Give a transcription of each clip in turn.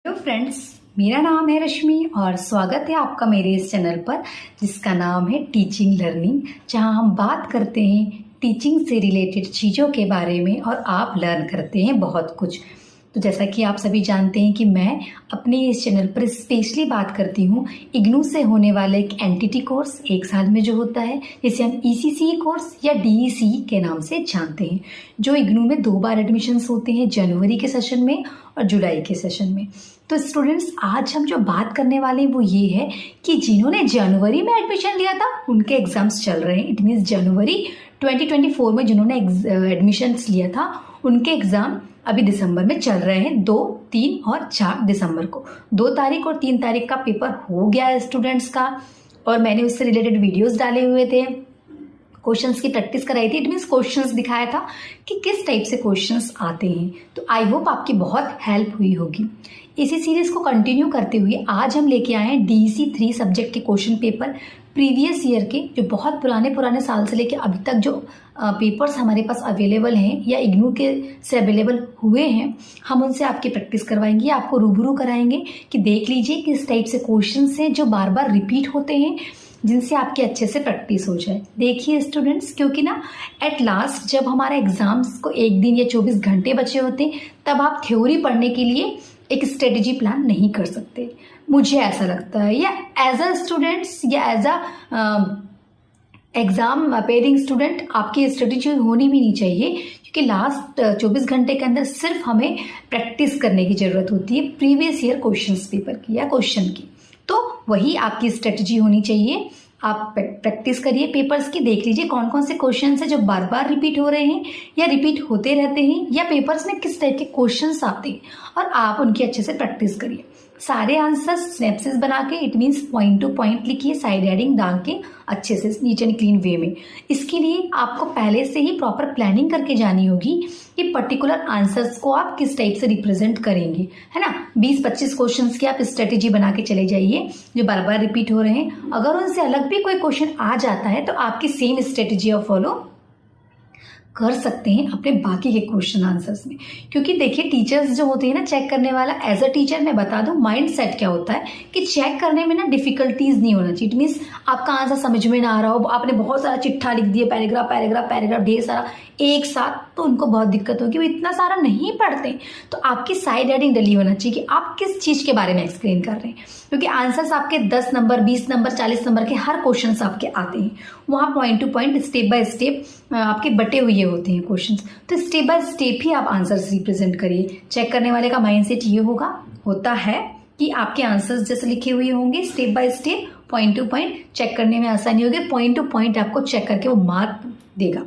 Hello friends, मेरा नाम है रश्मि और स्वागत है आपका मेरे इस चैनल पर जिसका नाम है टीचिंग लर्निंग, जहां हम बात करते हैं टीचिंग से रिलेटेड चीज़ों के बारे में और आप लर्न करते हैं बहुत कुछ। तो जैसा कि आप सभी जानते हैं कि मैं अपने इस चैनल पर स्पेशली बात करती हूँ इग्नू से होने वाला एक एनटीटी कोर्स 1 साल में जो होता है, जिसे हम ईसीसी कोर्स या डीईसी के नाम से जानते हैं, जो इग्नू में 2 बार एडमिशन्स होते हैं, जनवरी के सेशन में और जुलाई के सेशन में। तो स्टूडेंट्स, आज हम जो बात करने वाले हैं वो ये है कि जिन्होंने जनवरी में एडमिशन लिया था उनके एग्जाम्स चल रहे हैं। इट मीन्स जनवरी 2024 में जिन्होंने एडमिशन्स लिया था उनके एग्ज़ाम अभी दिसंबर में चल रहे हैं। 2, 3 और 4 दिसंबर को 2 तारीख और 3 तारीख का पेपर हो गया है स्टूडेंट्स का, और मैंने उससे रिलेटेड वीडियोस डाले हुए थे, क्वेश्चंस की प्रैक्टिस कराई थी। इट मीन्स क्वेश्चंस दिखाया था कि किस टाइप से क्वेश्चंस आते हैं। तो आई होप आपकी बहुत हेल्प हुई होगी। इसी सीरीज को कंटिन्यू करते हुए आज हम लेके आए हैं डीईसी 3 सब्जेक्ट के क्वेश्चन पेपर प्रीवियस ईयर के, जो बहुत पुराने साल से लेके अभी तक जो पेपर्स हमारे पास अवेलेबल हैं या इग्नू के से अवेलेबल हुए हैं, हम उनसे आपकी प्रैक्टिस करवाएंगे, आपको रूबरू कराएंगे कि देख लीजिए किस टाइप से क्वेश्चन हैं जो बार बार रिपीट होते हैं, जिनसे आपकी अच्छे से प्रैक्टिस हो जाए। देखिए स्टूडेंट्स, क्योंकि ना एट लास्ट जब हमारे एग्जाम्स को 1 दिन या 24 घंटे बचे होते हैं, तब आप थ्योरी पढ़ने के लिए एक स्ट्रेटेजी प्लान नहीं कर सकते, मुझे ऐसा लगता है। या एज अ स्टूडेंट्स या as a exam appearing student आपकी स्ट्रेटेजी होनी भी नहीं चाहिए, क्योंकि लास्ट 24 घंटे के अंदर सिर्फ हमें प्रैक्टिस करने की ज़रूरत होती है प्रीवियस ईयर क्वेश्चंस पेपर की या क्वेश्चन की। तो वही आपकी स्ट्रेटजी होनी चाहिए। आप प्रैक्टिस करिए पेपर्स की, देख लीजिए कौन कौन से क्वेश्चन हैं जो बार बार रिपीट हो रहे हैं या रिपीट होते रहते हैं, या पेपर्स में किस टाइप के क्वेश्चंस आते हैं, और आप उनकी अच्छे से प्रैक्टिस करिए। सारे आंसर्स स्नैप्सेस बना के, it means point to point लिखिए, साइड हेडिंग डाल के अच्छे से नीट एंड क्लीन वे में। इसके लिए आपको पहले से ही प्रॉपर प्लानिंग करके जानी होगी कि पर्टिकुलर आंसर्स को आप किस टाइप से रिप्रेजेंट करेंगे, है ना। 20-25 क्वेश्चंस की आप स्ट्रेटेजी बना के चले जाइए जो बार बार रिपीट हो रहे हैं। अगर उनसे अलग भी कोई क्वेश्चन आ जाता है तो आपकी सेम स्ट्रेटेजी आप फॉलो कर सकते हैं अपने बाकी के क्वेश्चन आंसर्स में। क्योंकि देखिए टीचर्स जो होते हैं ना, चेक करने वाला, एज अ टीचर मैं बता दूं माइंड सेट क्या होता है कि चेक करने में ना डिफिकल्टीज नहीं होना चाहिए। इट मीन्स आपका आंसर समझ में ना आ रहा हो, आपने बहुत सारा चिट्ठा लिख दिया, पैराग्राफ ढेर सारा एक साथ, तो उनको बहुत दिक्कत होगी, वो इतना सारा नहीं पढ़ते। तो आपकी साइड हेडिंग डली होना चाहिए कि आप किस चीज़ के बारे में एक्सप्लेन कर रहे हैं, क्योंकि आंसर्स आपके 10 नंबर, 20 नंबर, 40 नंबर के हर क्वेश्चन आपके आते हैं। वहाँ point to point, step by step आपके बटे हुए होते हैं क्वेश्चंस। तो स्टेप बाय स्टेप ही आप आंसर्स रिप्रेजेंट करिए। चेक करने वाले का माइंडसेट ये होता है कि आपके आंसर्स जैसे लिखे हुए होंगे step by step, point to point, check करने में आसानी होगी, पॉइंट टू पॉइंट आपको चेक करके वो मार्क देगा।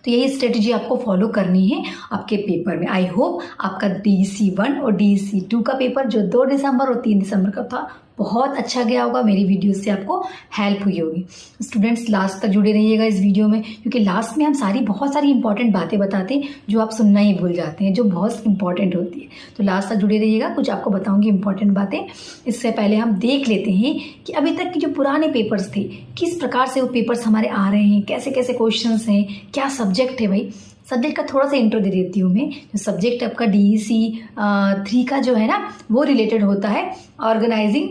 तो यही स्ट्रेटेजी आपको फॉलो करनी है आपके पेपर में। आई होप आपका डीईसी 1 और डीईसी 2 का पेपर जो 2 दिसंबर और 3 दिसंबर का था बहुत अच्छा गया होगा। मेरी वीडियो से आपको हेल्प हुई होगी। स्टूडेंट्स, लास्ट तक जुड़े रहिएगा इस वीडियो में, क्योंकि लास्ट में हम बहुत सारी इंपॉर्टेंट बातें बताते हैं जो आप सुनना ही भूल जाते हैं, जो बहुत इंपॉर्टेंट होती है। तो लास्ट तक जुड़े रहिएगा, कुछ आपको बताऊंगी इंपॉर्टेंट बातें। इससे पहले हम देख लेते हैं कि अभी तक के जो पुराने पेपर्स थे, किस प्रकार से वो पेपर्स हमारे आ रहे हैं, कैसे कैसे क्वेश्चन हैं, क्या सब्जेक्ट है। भाई सब्जेक्ट का थोड़ा सा इंट्रो दे देती हूँ मैं। जो सब्जेक्ट आपका डीईसी 3 का जो है ना, वो रिलेटेड होता है ऑर्गेनाइजिंग।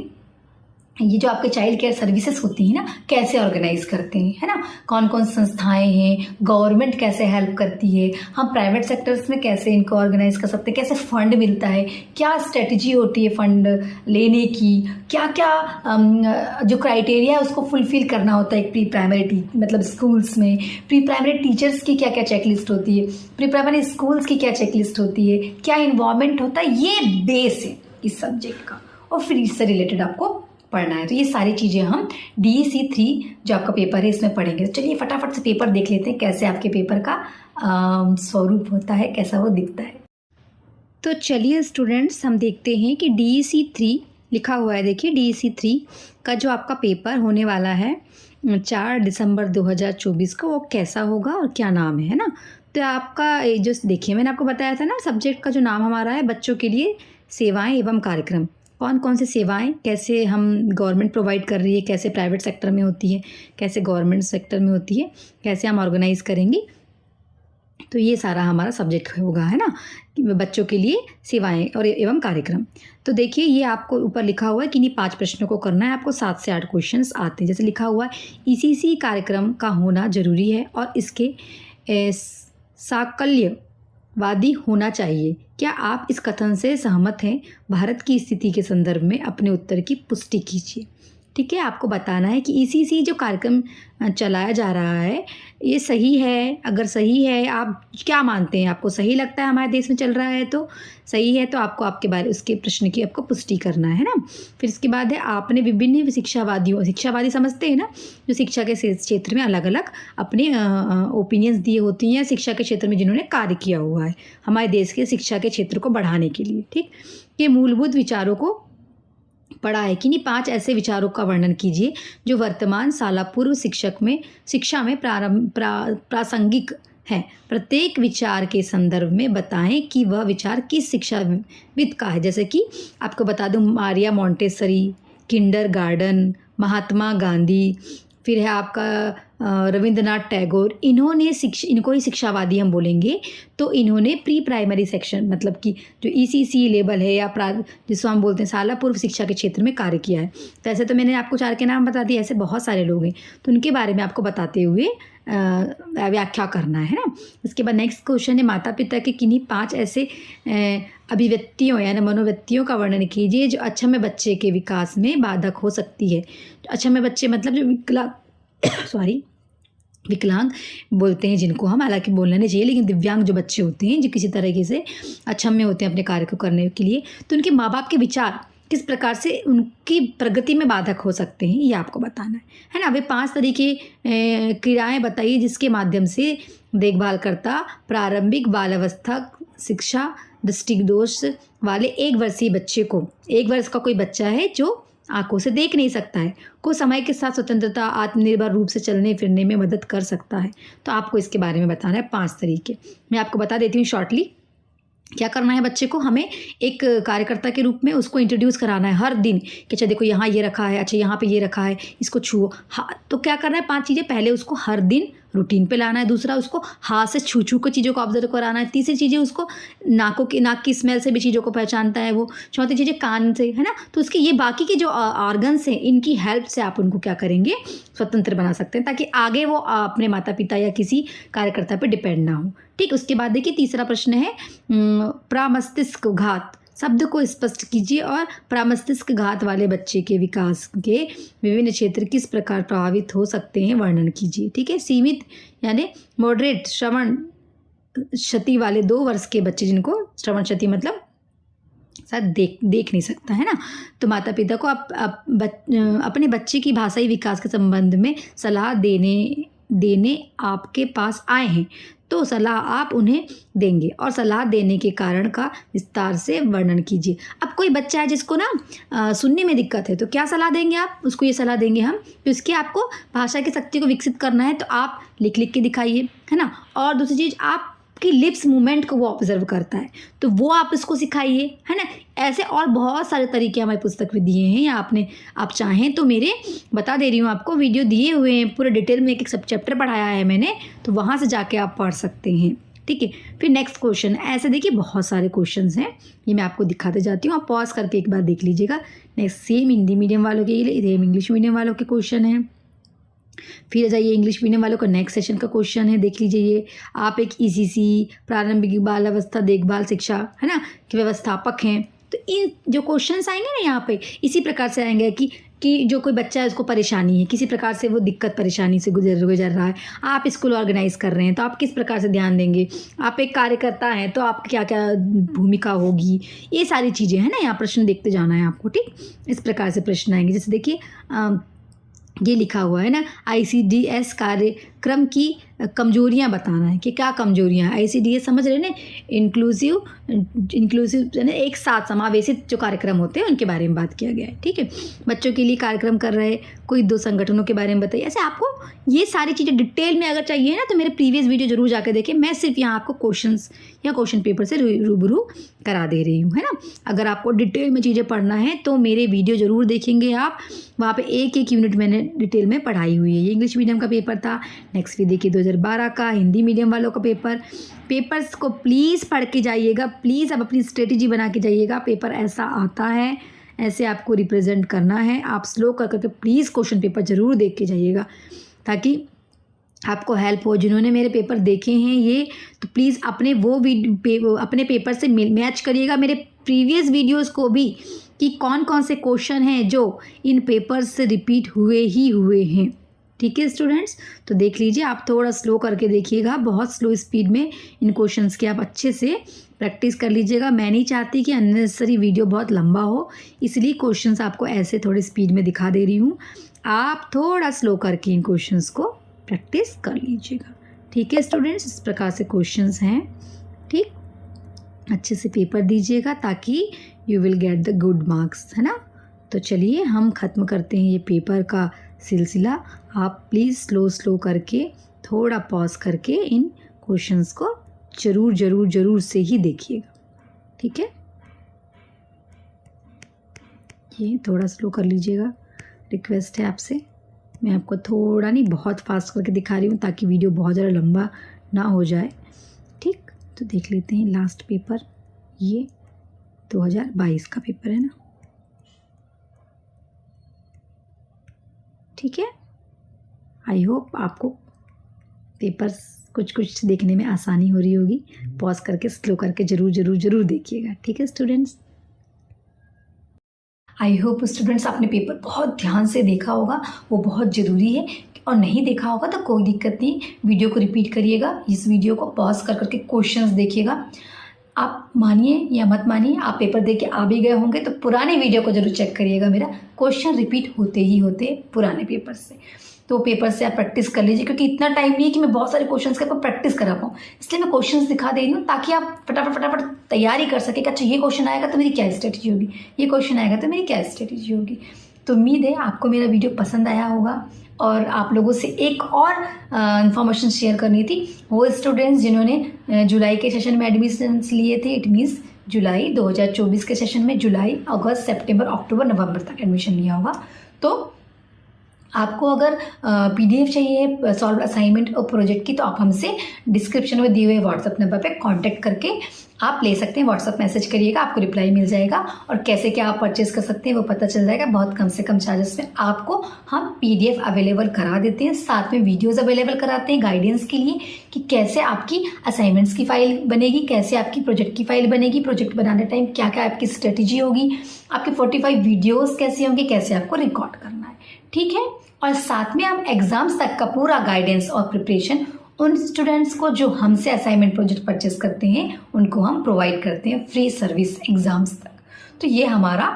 ये जो आपके चाइल्ड केयर सर्विसेज होती है ना, कैसे ऑर्गेनाइज करते हैं, है ना, कौन कौन संस्थाएं हैं, गवर्नमेंट कैसे हेल्प करती है, हम प्राइवेट सेक्टर्स में कैसे इनको ऑर्गेनाइज कर सकते हैं, कैसे फंड मिलता है, क्या स्ट्रेटजी होती है फंड लेने की, क्या क्या जो क्राइटेरिया है उसको फुलफिल करना होता है एक प्री प्राइमरी मतलब स्कूल्स में, प्री प्राइमरी टीचर्स की क्या क्या चेकलिस्ट होती है, प्री प्राइमरी स्कूल्स की क्या चेकलिस्ट होती है, क्या इन्वॉल्वमेंट होता है। ये बेस है इस सब्जेक्ट का, और फिर इससे रिलेटेड आपको पढ़ना है। तो ये सारी चीज़ें हम डीईसी 3 जो आपका पेपर है इसमें पढ़ेंगे। तो चलिए फटाफट से पेपर देख लेते हैं, कैसे आपके पेपर का स्वरूप होता है, कैसा वो दिखता है। तो चलिए स्टूडेंट्स, हम देखते हैं कि डीईसी 3 लिखा हुआ है। देखिए डीईसी 3 का जो आपका पेपर होने वाला है 4 दिसंबर 2024 को, वो कैसा होगा और क्या नाम है ना। तो आपका जो देखिए मैंने आपको बताया था ना, सब्जेक्ट का जो नाम हमारा है बच्चों के लिए सेवाएं एवं कार्यक्रम। कौन कौन से सेवाएं कैसे हम गवर्नमेंट प्रोवाइड कर रही है, कैसे प्राइवेट सेक्टर में होती है, कैसे गवर्नमेंट सेक्टर में होती है, कैसे हम ऑर्गेनाइज करेंगे, तो ये सारा हमारा सब्जेक्ट होगा, है ना, बच्चों के लिए सेवाएं और एवं कार्यक्रम। तो देखिए ये आपको ऊपर लिखा हुआ है कि इन्हीं 5 प्रश्नों को करना है। आपको 7 से 8 क्वेश्चंस आते हैं। जैसे लिखा हुआ है ईसीसी कार्यक्रम का होना जरूरी है और इसके साकल्यवादी होना चाहिए। क्या आप इस कथन से सहमत हैं? भारत की स्थिति के संदर्भ में अपने उत्तर की पुष्टि कीजिए। ठीक है, आपको बताना है कि ईसीसी जो कार्यक्रम चलाया जा रहा है ये सही है। अगर सही है, आप क्या मानते हैं, आपको सही लगता है हमारे देश में चल रहा है तो सही है, तो आपको आपके बारे उसके प्रश्न की आपको पुष्टि करना है ना। फिर इसके बाद है आपने विभिन्न शिक्षावादी समझते हैं ना, जो शिक्षा के क्षेत्र में अलग अलग अपने ओपिनियंस दिए होती हैं, शिक्षा के क्षेत्र में जिन्होंने कार्य किया हुआ है हमारे देश के शिक्षा के क्षेत्र को बढ़ाने के लिए। ठीक, ये मूलभूत विचारों को पढ़ा है कि नहीं 5 ऐसे विचारों का वर्णन कीजिए जो वर्तमान साला पूर्व शिक्षा में प्रासंगिक है। प्रत्येक विचार के संदर्भ में बताएं कि वह विचार किस शिक्षाविद का है। जैसे कि आपको बता दूं Maria Montessori, kindergarten, Mahatma Gandhi, फिर है आपका रविंद्रनाथ टैगोर। इनको ही शिक्षावादी हम बोलेंगे। तो इन्होंने प्री प्राइमरी सेक्शन मतलब कि जो ईसीसी लेवल है या जिसको हम बोलते हैं साला पूर्व शिक्षा के क्षेत्र में कार्य किया है। तो ऐसे तो मैंने आपको 4 के नाम बता दिए, ऐसे बहुत सारे लोग हैं तो उनके बारे में आपको बताते हुए व्याख्या करना है ना। इसके बाद नेक्स्ट क्वेश्चन है माता पिता के किन्हीं 5 ऐसे अभिव्यक्तियों यानी मनोवृत्तियों का वर्णन कीजिए जो अक्षम बच्चे के विकास में बाधक हो सकती है। अक्षम बच्चे मतलब जो विकलांग बोलते हैं जिनको हम, हालांकि बोलना नहीं चाहिए, लेकिन दिव्यांग जो बच्चे होते हैं जो किसी तरीके से अक्षम होते हैं अपने कार्य को करने के लिए, तो उनके माँ बाप के विचार किस प्रकार से उनकी प्रगति में बाधक हो सकते हैं ये आपको बताना है ना। वे 5 तरीके क्रियाएं बताइए जिसके माध्यम से देखभालकर्ता प्रारंभिक बालावस्था शिक्षा दृष्टिदोष वाले 1 वर्षीय बच्चे को, 1 वर्ष का कोई बच्चा है जो आंखों से देख नहीं सकता है, को समय के साथ स्वतंत्रता आत्मनिर्भर रूप से चलने फिरने में मदद कर सकता है। तो आपको इसके बारे में बताना है 5 तरीके। मैं आपको बता देती हूँ शॉर्टली क्या करना है। बच्चे को हमें एक कार्यकर्ता के रूप में उसको इंट्रोड्यूस कराना है हर दिन कि अच्छा देखो यहाँ ये रखा है, अच्छा यहाँ पे ये रखा है, इसको छुओ। हाँ, तो क्या करना है 5 चीज़ें पहले उसको हर दिन रूटीन पे लाना है। दूसरा उसको हाथ से छू के चीज़ों को ऑब्जर्व कराना है। तीसरी चीज़ें उसको नाक की स्मेल से भी चीज़ों को पहचानता है वो। चौथी चीज़ें कान से, है ना। तो उसके ये बाकी के जो ऑर्गन्स हैं इनकी हेल्प से आप उनको क्या करेंगे स्वतंत्र बना सकते हैं ताकि आगे वो अपने माता पिता या किसी कार्यकर्ता पर डिपेंड ना हो। ठीक, उसके बाद देखिए तीसरा प्रश्न है प्रामस्तिष्क घात शब्द को स्पष्ट कीजिए और प्रामस्तिष्क घात वाले बच्चे के विकास के विभिन्न क्षेत्र किस प्रकार प्रभावित हो सकते हैं वर्णन कीजिए। ठीक है, सीमित यानी मॉडरेट श्रवण क्षति वाले 2 वर्ष के बच्चे जिनको श्रवण क्षति मतलब शायद देख नहीं सकता है ना, तो माता पिता को अपने बच्चे की भाषाई विकास के संबंध में सलाह देने आपके पास आए हैं तो सलाह आप उन्हें देंगे और सलाह देने के कारण का विस्तार से वर्णन कीजिए। अब कोई बच्चा है जिसको ना सुनने में दिक्कत है तो क्या सलाह देंगे आप उसको? ये सलाह देंगे हम कि उसके आपको भाषा की शक्ति को विकसित करना है तो आप लिख के दिखाइए, है ना। और दूसरी चीज़ आपकी लिप्स मूवमेंट को वो ऑब्जर्व करता है तो वो आप इसको सिखाइए, है ना। ऐसे और बहुत सारे तरीके हमारी पुस्तक में दिए हैं या आप चाहें तो मेरे बता दे रही हूँ आपको वीडियो दिए हुए हैं, पूरे डिटेल में एक सब चैप्टर पढ़ाया है मैंने, तो वहाँ से जाके आप पढ़ सकते हैं। ठीक है, फिर नेक्स्ट क्वेश्चन, ऐसे देखिए बहुत सारे क्वेश्चंस हैं, ये मैं आपको दिखाते जाती हूँ, आप पॉज करके एक बार देख लीजिएगा। नेक्स्ट सेम हिंदी मीडियम वालों के लिए, सेम इंग्लिश मीडियम वालों के क्वेश्चन हैं। फिर जाइए इंग्लिश मीडियम वालों का नेक्स्ट सेशन का क्वेश्चन है, देख लीजिए ये। आप एक ईसीसी प्रारंभिक बाल अवस्था देखभाल शिक्षा, है ना, के व्यवस्थापक हैं, तो इन जो क्वेश्चंस आएंगे ना यहाँ पे इसी प्रकार से आएंगे कि जो कोई बच्चा है उसको परेशानी है, किसी प्रकार से वो दिक्कत परेशानी से गुजर रहा है, आप स्कूल ऑर्गेनाइज कर रहे हैं तो आप किस प्रकार से ध्यान देंगे, आप एक कार्यकर्ता हैं तो आप क्या क्या भूमिका होगी, ये सारी चीज़ें हैं ना, यहाँ प्रश्न देखते जाना है आपको। ठीक, इस प्रकार से प्रश्न आएंगे। जैसे देखिए ये लिखा हुआ है ना, ICDS कार्यक्रम की कमजोरियां बताना है कि क्या कमजोरियां हैं। ICDS समझ रहे ना, इंक्लूसिव यानी एक साथ समावेशित जो कार्यक्रम होते हैं उनके बारे में बात किया गया है। ठीक है, बच्चों के लिए कार्यक्रम कर रहे कोई 2 संगठनों के बारे में बताइए। ऐसे आपको ये सारी चीज़ें डिटेल में अगर चाहिए ना तो मेरे प्रीवियस वीडियो जरूर जाकर देखें, मैं सिर्फ यहाँ आपको क्वेश्चंस या क्वेश्चन पेपर से रूबरू करा दे रही हूँ, है ना। अगर आपको डिटेल में चीज़ें पढ़ना है तो मेरे वीडियो ज़रूर देखेंगे आप, वहाँ पे एक यूनिट मैंने डिटेल में पढ़ाई हुई है। ये इंग्लिश मीडियम का पेपर था। नेक्स्ट भी देखिए 2012 का हिंदी मीडियम वालों का पेपर्स को प्लीज़ पढ़ के जाइएगा, प्लीज़ आप अपनी स्ट्रेटेजी बना के जाइएगा। पेपर ऐसा आता है, ऐसे आपको रिप्रेजेंट करना है। आप स्लो कर करके प्लीज़ क्वेश्चन पेपर ज़रूर देख के जाइएगा ताकि आपको हेल्प हो। जिन्होंने मेरे पेपर देखे हैं ये, तो प्लीज़ अपने अपने पेपर से मैच करिएगा मेरे प्रीवियस वीडियोस को भी कि कौन कौन से क्वेश्चन हैं जो इन पेपर्स से रिपीट हुए हैं। ठीक है स्टूडेंट्स, तो देख लीजिए, आप थोड़ा स्लो करके देखिएगा, बहुत स्लो स्पीड में इन क्वेश्चंस की आप अच्छे से प्रैक्टिस कर लीजिएगा। मैं नहीं चाहती कि अननेसेसरी वीडियो बहुत लंबा हो, इसलिए क्वेश्चंस आपको ऐसे थोड़ी स्पीड में दिखा दे रही हूँ। आप थोड़ा स्लो करके इन क्वेश्चंस को प्रैक्टिस कर लीजिएगा। ठीक है स्टूडेंट्स, इस प्रकार से क्वेश्चंस हैं। ठीक, अच्छे से पेपर दीजिएगा ताकि you will get the good marks, है ना। तो चलिए हम ख़त्म करते हैं ये पेपर का सिलसिला। आप प्लीज़ स्लो करके थोड़ा पॉज करके इन क्वेश्चंस को ज़रूर से ही देखिएगा। ठीक है, ये थोड़ा स्लो कर लीजिएगा, रिक्वेस्ट है आपसे। मैं आपको थोड़ा नहीं, बहुत फास्ट करके दिखा रही हूँ ताकि वीडियो बहुत ज़्यादा लंबा ना हो जाए। ठीक, तो देख लेते हैं लास्ट पेपर, ये 2022 का पेपर है ना। ठीक है, आई होप आपको पेपर्स कुछ देखने में आसानी हो रही होगी। पॉज करके स्लो करके ज़रूर देखिएगा। ठीक है स्टूडेंट्स, आई होप स्टूडेंट्स आपने पेपर बहुत ध्यान से देखा होगा, वो बहुत ज़रूरी है। और नहीं देखा होगा तो कोई दिक्कत नहीं, वीडियो को रिपीट करिएगा, इस वीडियो को पॉज कर करके क्वेश्चंस देखिएगा। आप मानिए या मत मानिए, आप पेपर दे के आ भी गए होंगे तो पुराने वीडियो को जरूर चेक करिएगा। मेरा क्वेश्चन रिपीट होते ही होते पुराने पेपर से, तो पेपर से आप प्रैक्टिस कर लीजिए, क्योंकि इतना टाइम नहीं है कि मैं बहुत सारे क्वेश्चंस के आपको प्रैक्टिस करा पाऊँ, इसलिए मैं क्वेश्चंस दिखा दे रही हूँ ताकि आप फटाफट तैयारी कर सके कि अच्छा ये क्वेश्चन आएगा तो मेरी क्या स्ट्रेटजी होगी, ये क्वेश्चन आएगा तो मेरी क्या स्ट्रेटजी होगी। तो उम्मीद है आपको मेरा वीडियो पसंद आया होगा। और आप लोगों से एक और इन्फॉर्मेशन शेयर करनी थी, वो स्टूडेंट्स जिन्होंने जुलाई के सेशन में एडमिशन लिए थे, इट मीन्स जुलाई 2024 के सेशन में जुलाई, अगस्त, सितंबर, अक्टूबर, नवंबर तक एडमिशन लिया होगा। तो आपको अगर PDF चाहिए सॉल्व असाइनमेंट और प्रोजेक्ट की, तो आप हमसे डिस्क्रिप्शन में दिए हुए व्हाट्सएप नंबर पे कांटेक्ट करके आप ले सकते हैं। व्हाट्सएप मैसेज करिएगा, आपको रिप्लाई मिल जाएगा। और कैसे क्या आप परचेज कर सकते हैं वो पता चल जाएगा। बहुत कम से कम चार्जेस में आपको हम PDF अवेलेबल करा देते हैं, साथ में वीडियोज़ अवेलेबल कराते हैं गाइडेंस के लिए कि कैसे आपकी असाइनमेंट्स की फाइल बनेगी, कैसे आपकी प्रोजेक्ट की फाइल बनेगी, प्रोजेक्ट बनाने टाइम क्या क्या आपकी स्ट्रेटेजी होगी, आपके 45 वीडियोज़ कैसे होंगे, कैसे आपको रिकॉर्ड करना है। ठीक है, और साथ में हम एग्जाम्स तक का पूरा गाइडेंस और प्रिपरेशन उन स्टूडेंट्स को जो हमसे असाइनमेंट प्रोजेक्ट परचेस करते हैं उनको हम प्रोवाइड करते हैं फ्री सर्विस एग्जाम्स तक। तो ये हमारा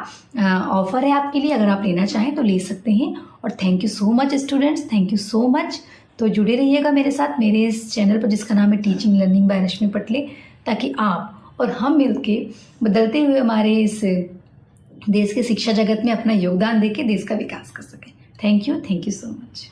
ऑफर है आपके लिए, अगर आप लेना चाहें तो ले सकते हैं। और thank you so much students, thank you so much. तो जुड़े रहिएगा मेरे साथ, मेरे इस चैनल पर जिसका नाम है टीचिंग लर्निंग बाय रश्मि पटले, ताकि आप और हम मिलके बदलते हुए हमारे इस देश के शिक्षा जगत में अपना योगदान देके देश का विकास कर सकें। Thank you so much.